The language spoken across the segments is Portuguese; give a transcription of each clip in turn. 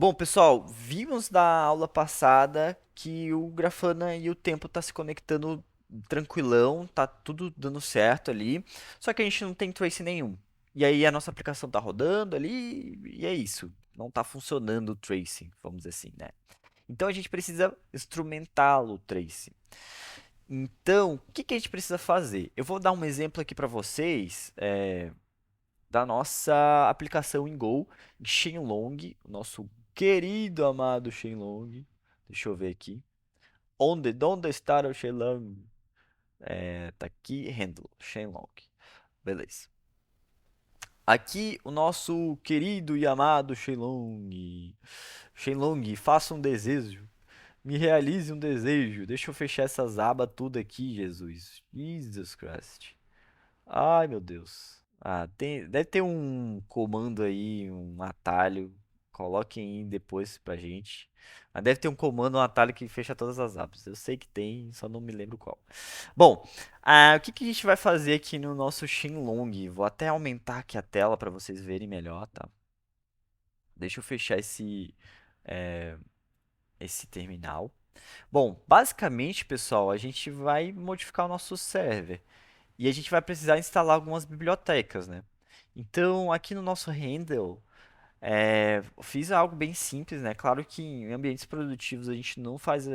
Bom, pessoal, vimos da aula passada que o Grafana e o tempo tá se conectando tranquilão, tá tudo dando certo ali, só que a gente não tem trace nenhum. E aí a nossa aplicação tá rodando ali e é isso. Não tá funcionando o tracing, vamos dizer assim, né? Então a gente precisa instrumentá-lo, o tracing. Então, o que que a gente precisa fazer? Eu vou dar um exemplo aqui para vocês, da nossa aplicação em Go, em Shenlong, o nosso querido amado Shenlong. Deixa eu ver aqui. Onde está o Shenlong? Tá aqui, handle, Shenlong. Beleza. Aqui o nosso querido e amado Shenlong. Shenlong, faça um desejo. Me realize um desejo. Deixa eu fechar essas abas tudo aqui, Jesus. Jesus Christ. Ai, meu Deus. Deve ter um comando aí, um atalho. Coloquem aí depois pra gente. Mas deve ter um comando, um atalho que fecha todas as abas. Eu sei que tem, só não me lembro qual. Bom, o que que a gente vai fazer aqui no nosso Shenlong? Vou até aumentar aqui a tela para vocês verem melhor, tá? Deixa eu fechar esse terminal. Bom, basicamente, pessoal, a gente vai modificar o nosso server. E a gente vai precisar instalar algumas bibliotecas, né? Então, aqui no nosso handle, fiz algo bem simples, né? Claro que em ambientes produtivos a gente não faz,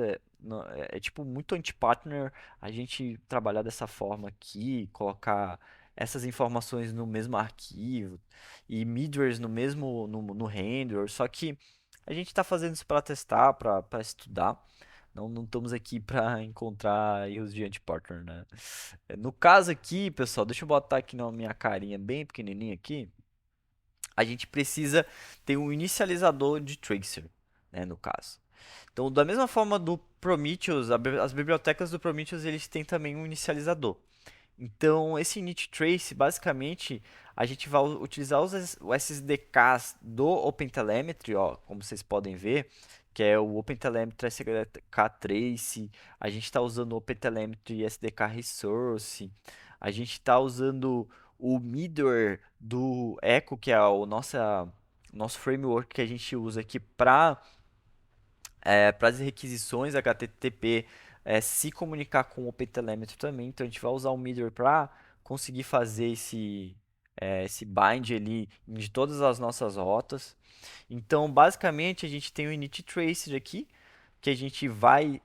tipo muito anti-partner a gente trabalhar dessa forma aqui, colocar essas informações no mesmo arquivo e middlewares no mesmo no handler. Só que a gente está fazendo isso para testar, para estudar. Não estamos aqui para encontrar erros de anti-partner, né? No caso aqui, pessoal, deixa eu botar aqui na minha carinha bem pequenininha aqui. A gente precisa ter um inicializador de tracer, né, no caso. Então, da mesma forma do Prometheus, as bibliotecas do Prometheus eles têm também um inicializador. Então, esse init trace, basicamente, a gente vai utilizar os SDKs do OpenTelemetry, ó, como vocês podem ver, que é o OpenTelemetry SDK Trace, a gente está usando o OpenTelemetry SDK Resource, a gente está usando o middleware do Echo, que é o nosso framework que a gente usa aqui para as requisições HTTP se comunicar com o OpenTelemetry também. Então a gente vai usar o middleware para conseguir fazer esse bind ali de todas as nossas rotas. Então basicamente a gente tem o init tracer aqui que a gente vai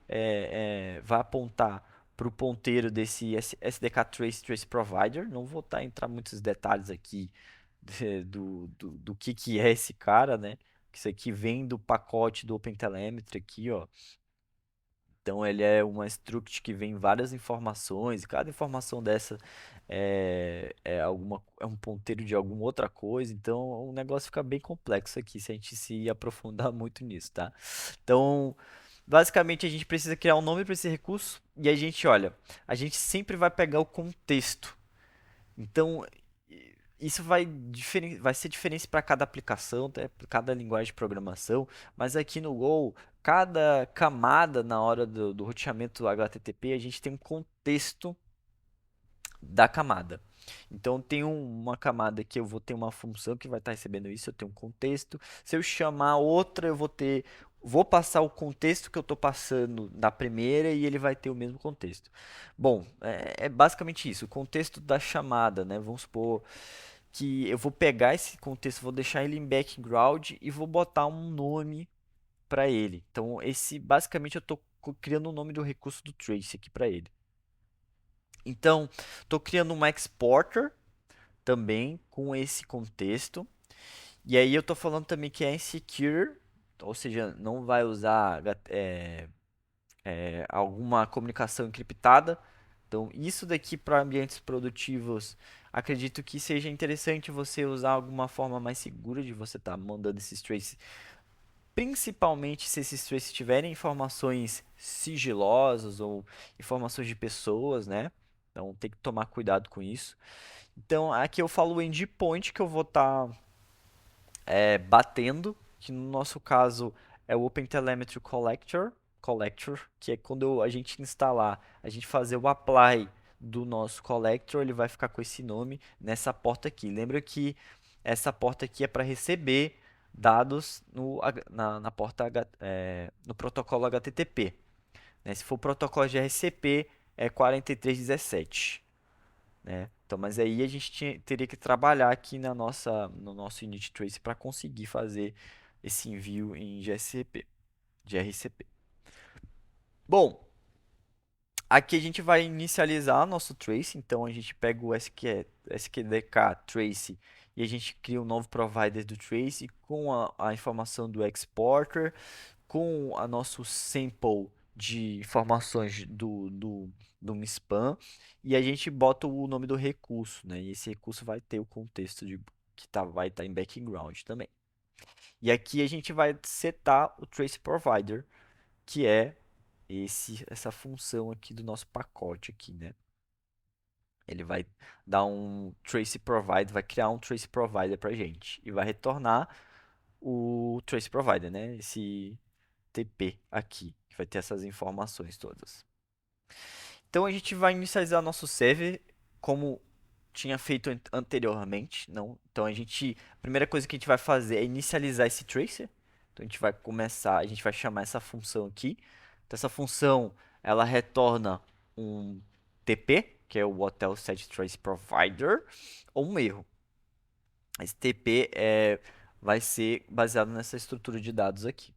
apontar para o ponteiro desse SDK Trace Provider. Não vou entrar muitos detalhes aqui do que é esse cara, né? Isso aqui vem do pacote do OpenTelemetry aqui, ó. Então ele é uma struct que vem várias informações, e cada informação dessa é um ponteiro de alguma outra coisa, então o negócio fica bem complexo aqui se a gente se aprofundar muito nisso, tá? Então, basicamente a gente precisa criar um nome para esse recurso e olha, a gente sempre vai pegar o contexto. Então, isso vai ser diferente para cada aplicação, para cada linguagem de programação, mas aqui no Go, cada camada na hora do roteamento HTTP, a gente tem um contexto da camada. Então tem uma camada que eu vou ter uma função que vai estar recebendo isso, eu tenho um contexto. Se eu chamar outra, vou passar o contexto que eu estou passando na primeira e ele vai ter o mesmo contexto. Bom, é basicamente isso, o contexto da chamada, né? Vamos supor que eu vou pegar esse contexto, vou deixar ele em background e vou botar um nome para ele. Então esse basicamente eu estou criando o nome do recurso do trace aqui para ele. Então, estou criando uma exporter também com esse contexto. E aí eu estou falando também que é insecure, ou seja, não vai usar alguma comunicação encriptada. Então, isso daqui para ambientes produtivos, acredito que seja interessante você usar alguma forma mais segura de você estar mandando esses traces, principalmente se esses traces tiverem informações sigilosas ou informações de pessoas, né? Então, tem que tomar cuidado com isso. Então, aqui eu falo o endpoint que eu vou estar batendo, que no nosso caso é o OpenTelemetry Collector, que é quando a gente instalar, a gente fazer o apply do nosso collector, ele vai ficar com esse nome nessa porta aqui. Lembra que essa porta aqui é para receber dados na porta no protocolo HTTP. Né? Se for o protocolo de RCP, é 4317. Né? Então, mas aí a gente teria que trabalhar aqui no nosso init trace para conseguir fazer esse envio em GSCP, de RCP. Bom, aqui a gente vai inicializar nosso trace, então a gente pega o SQDK trace e a gente cria um novo provider do trace com a informação do exporter, com a nosso sample de informações do spam e a gente bota o nome do recurso, né? E esse recurso vai ter o contexto vai estar em background também. E aqui a gente vai setar o trace provider, que é essa função aqui do nosso pacote aqui, né? Ele vai dar um trace provider, vai criar um trace provider para gente e vai retornar o trace provider, né? Esse TP aqui, que vai ter essas informações todas. Então a gente vai inicializar nosso server como tinha feito anteriormente, não? Então a primeira coisa que a gente vai fazer é inicializar esse tracer. Então a gente vai chamar essa função aqui. Então essa função, ela retorna um TP, que é o Hotel Set Trace Provider, ou um erro. Esse TP vai ser baseado nessa estrutura de dados aqui.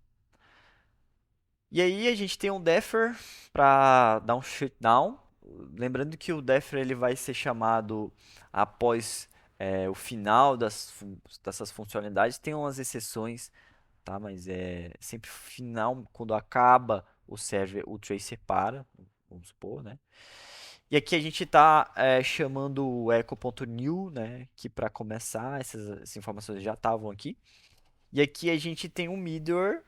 E aí a gente tem um Defer para dar um shutdown. Lembrando que o Defer ele vai ser chamado após o final dessas funcionalidades. Tem umas exceções, tá? Mas é sempre final, quando acaba o server, o tracer para, vamos supor, né? E aqui a gente está chamando o echo.new, né? Que para começar, essas informações já estavam aqui. E aqui a gente tem um middleware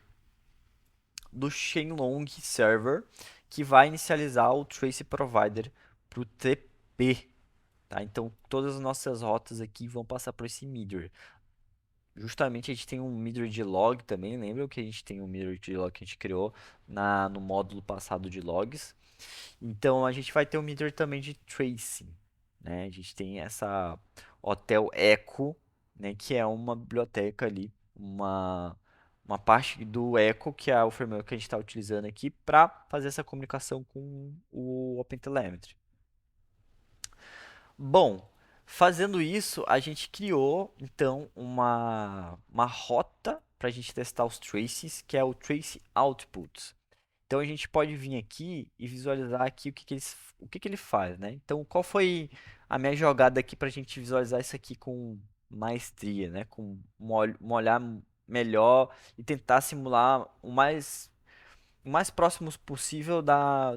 do Shenlong Server, que vai inicializar o Trace Provider para o TP. Tá? Então, todas as nossas rotas aqui vão passar por esse middleware. Justamente a gente tem um middleware de log também. Lembra que a gente tem um middleware de log que a gente criou no módulo passado de logs? Então, a gente vai ter um middleware também de tracing. Né? A gente tem essa Hotel Echo, né? Que é uma biblioteca ali, uma parte do Echo, que é o framework que a gente está utilizando aqui para fazer essa comunicação com o OpenTelemetry. Bom, fazendo isso, a gente criou então uma rota para a gente testar os traces, que é o trace output. Então a gente pode vir aqui e visualizar aqui o que ele faz, né? Então qual foi a minha jogada aqui para a gente visualizar isso aqui com maestria, né? Com um olhar melhor e tentar simular o mais próximo possível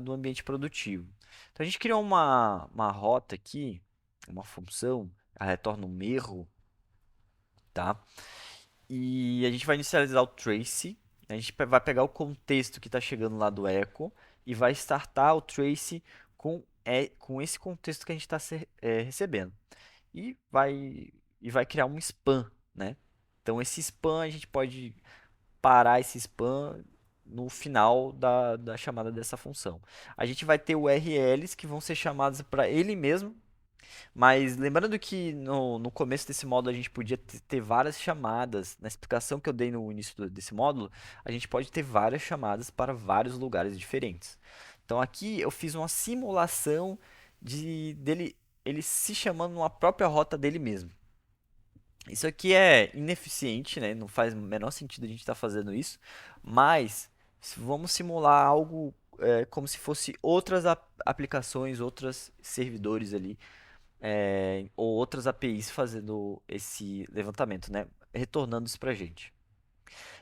do ambiente produtivo. Então a gente criou uma rota aqui, uma função, ela retorna um erro, tá? E a gente vai inicializar o trace, a gente vai pegar o contexto que está chegando lá do echo e vai startar o trace com esse contexto que a gente está recebendo. E vai criar um spam, né? Então esse spam a gente pode parar esse spam no final da chamada dessa função. A gente vai ter URLs que vão ser chamadas para ele mesmo, mas lembrando que no começo desse módulo a gente podia ter várias chamadas. Na explicação que eu dei no início desse módulo, a gente pode ter várias chamadas para vários lugares diferentes. Então aqui eu fiz uma simulação dele ele se chamando numa própria rota dele mesmo. Isso aqui é ineficiente, né? Não faz o menor sentido a gente estar fazendo isso, mas vamos simular algo como se fosse outras aplicações, outros servidores ali ou outras APIs fazendo esse levantamento, né? Retornando isso pra gente.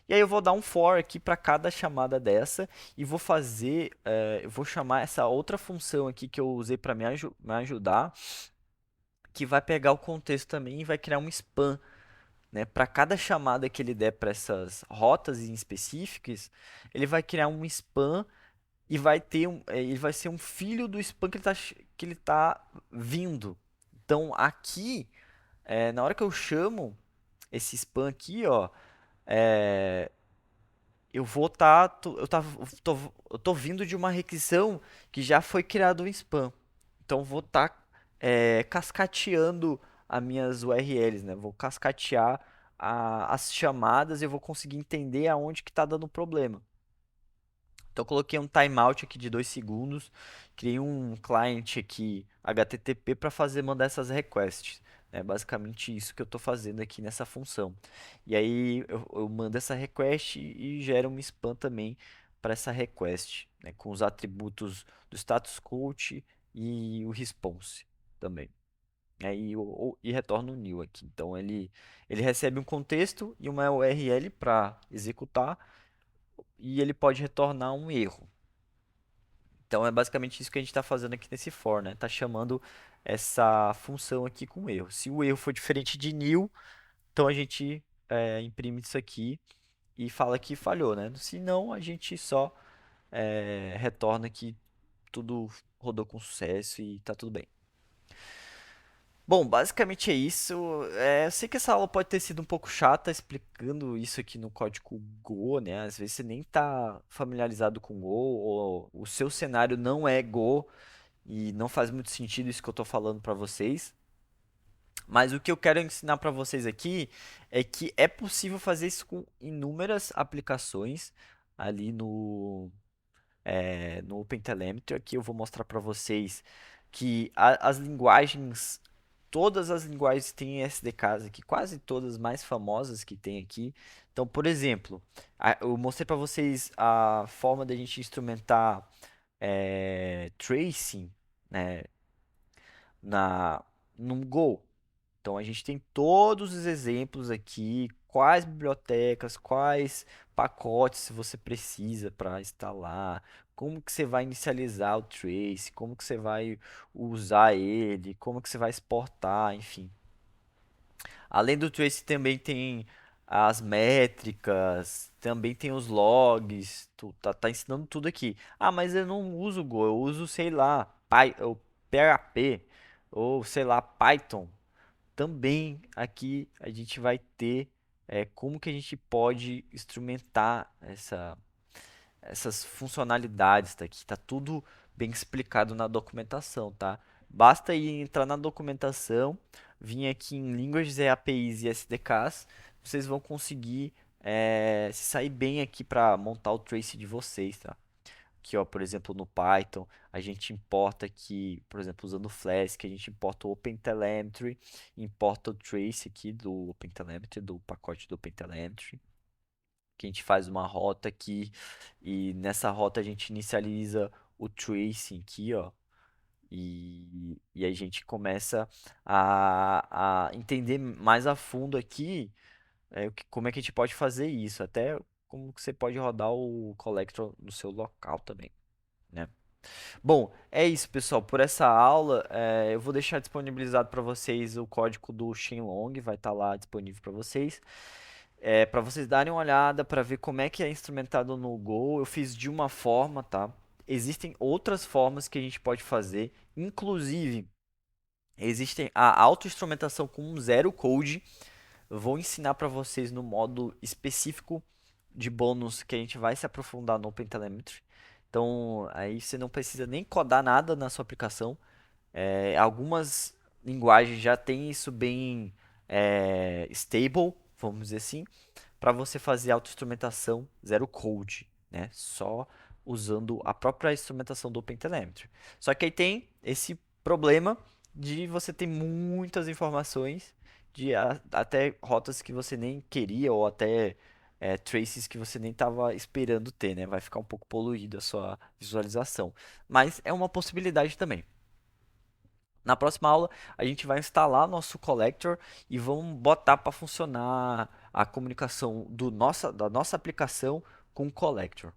E aí eu vou dar um for aqui para cada chamada dessa e vou eu vou chamar essa outra função aqui que eu usei para me ajudar, que vai pegar o contexto também e vai criar um spam, né? Para cada chamada que ele der para essas rotas em específicas, ele vai criar um spam e ele vai ser um filho do spam que ele tá vindo. Então aqui na hora que eu chamo esse spam aqui, ó, é, eu vou eu tô vindo de uma requisição que já foi criado um spam. Então eu vou estar cascateando as minhas URLs, né? Vou cascatear as chamadas, eu vou conseguir entender aonde que está dando problema. Então, eu coloquei um timeout aqui de 2 segundos, criei um client aqui HTTP para mandar essas requests. É basicamente isso que eu estou fazendo aqui nessa função. E aí eu mando essa request e gera um spam também para essa request, né, com os atributos do status coach e o response também. Aí e retorna o new aqui. Então ele recebe um contexto e uma URL para executar e ele pode retornar um erro. Então é basicamente isso que a gente está fazendo aqui nesse for, né? Tá chamando essa função aqui com erro. Se o erro for diferente de new, então a gente imprime isso aqui e fala que falhou, né? Se não, a gente só retorna que tudo rodou com sucesso e tá tudo bem. Bom, basicamente é isso. Eu sei que essa aula pode ter sido um pouco chata explicando isso aqui no código Go, né? Às vezes você nem está familiarizado com Go, ou o seu cenário não é Go e não faz muito sentido isso que eu estou falando para vocês. Mas o que eu quero ensinar para vocês aqui é que é possível fazer isso com inúmeras aplicações ali no OpenTelemetry. Aqui eu vou mostrar para vocês que as linguagens, todas as linguagens têm SDKs aqui, quase todas mais famosas que tem aqui. Então, por exemplo, eu mostrei para vocês a forma da gente instrumentar tracing, né, no Go. Então a gente tem todos os exemplos aqui, quais bibliotecas, quais pacotes você precisa para instalar, como que você vai inicializar o trace, como que você vai usar ele, como que você vai exportar, enfim. Além do trace também tem as métricas, também tem os logs, tá ensinando tudo aqui. Ah, mas eu não uso Go, eu uso, sei lá, ou PHP, ou sei lá, Python. Também aqui a gente vai ter como que a gente pode instrumentar essas funcionalidades, tá aqui, tá tudo bem explicado na documentação, tá? Basta ir entrar na documentação, vir aqui em línguas APIs e SDKs, vocês vão conseguir se sair bem aqui para montar o trace de vocês, tá? Aqui, ó, por exemplo, no Python, a gente importa aqui, por exemplo, usando o Flask, a gente importa o OpenTelemetry, importa o trace aqui do OpenTelemetry, do pacote do OpenTelemetry, que a gente faz uma rota aqui e nessa rota a gente inicializa o tracing aqui, ó, e a gente começa a entender mais a fundo aqui como é que a gente pode fazer isso, até como que você pode rodar o collector no seu local também, né? Bom, é isso, pessoal. Por essa aula, eu vou deixar disponibilizado para vocês o código do Shenlong, vai estar lá disponível para vocês. Para vocês darem uma olhada, para ver como é que é instrumentado no Go. Eu fiz de uma forma, tá? Existem outras formas que a gente pode fazer, inclusive existem a autoinstrumentação com um zero code. Eu vou ensinar para vocês no modo específico de bônus que a gente vai se aprofundar no OpenTelemetry. Então, aí você não precisa nem codar nada na sua aplicação. Algumas linguagens já têm isso bem stable, vamos dizer assim, para você fazer autoinstrumentação zero code, né? Só usando a própria instrumentação do OpenTelemetry. Só que aí tem esse problema de você ter muitas informações de até rotas que você nem queria ou até traces que você nem estava esperando ter, né? Vai ficar um pouco poluída a sua visualização. Mas é uma possibilidade também. Na próxima aula, a gente vai instalar nosso collector e vamos botar para funcionar a comunicação da nossa aplicação com o collector.